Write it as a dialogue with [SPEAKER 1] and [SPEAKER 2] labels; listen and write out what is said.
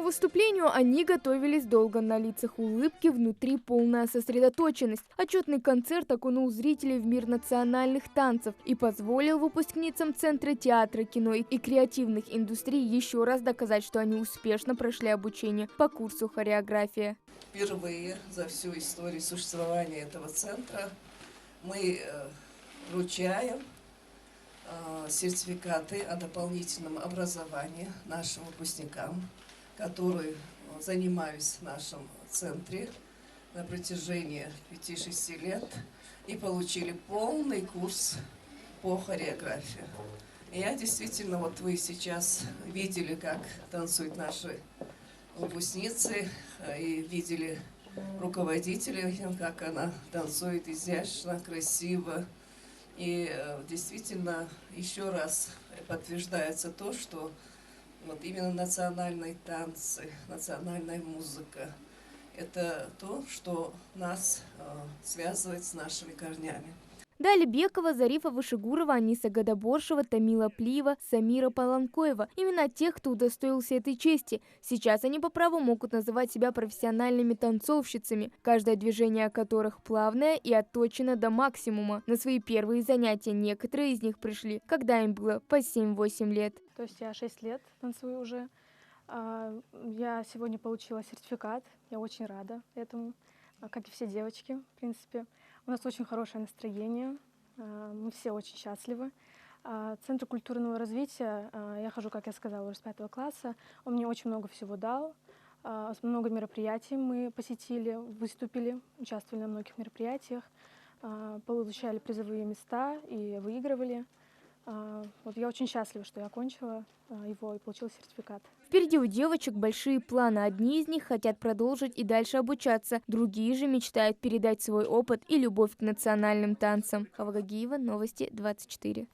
[SPEAKER 1] выступлению они готовились долго, на лицах улыбки, внутри полная сосредоточенность. Отчетный концерт окунул зрителей в мир национальных танцев и позволил выпускницам Центра театра, кино и креативных индустрий еще раз доказать, что они успешно прошли обучение по курсу хореография.
[SPEAKER 2] Впервые за всю историю существования этого центра мы вручаем сертификаты о дополнительном образовании нашим выпускникам, которые занимались в нашем центре на протяжении 5-6 лет и получили полный курс по хореографии. И я действительно, вот вы сейчас видели, как танцуют наши выпускницы, и видели руководителя, как она танцует изящно, красиво. И действительно еще раз подтверждается то, что вот именно национальные танцы, национальная музыка – это то, что нас связывает с нашими корнями.
[SPEAKER 1] Дали Бекова, Зарифа Вышегурова, Аниса Гадаборшева, Тамила Плиева, Самира Паланкоева. Именно тех, кто удостоился этой чести. Сейчас они по праву могут называть себя профессиональными танцовщицами, каждое движение которых плавное и отточено до максимума. На свои первые занятия некоторые из них пришли, когда им было по 7-8 лет.
[SPEAKER 3] То есть я 6 лет танцую уже. Я сегодня получила сертификат, я очень рада этому, как и все девочки, в принципе. У нас очень хорошее настроение, мы все очень счастливы. Центр культурного развития, я хожу, как я сказала, уже с 5 класса, он мне очень много всего дал, много мероприятий мы посетили, выступили, участвовали на многих мероприятиях, получали призовые места и выигрывали. Вот я очень счастлива, что я окончила его и получила сертификат.
[SPEAKER 1] Впереди у девочек большие планы. Одни из них хотят продолжить и дальше обучаться, другие же мечтают передать свой опыт и любовь к национальным танцам. Хава Гагиева, Новости 24.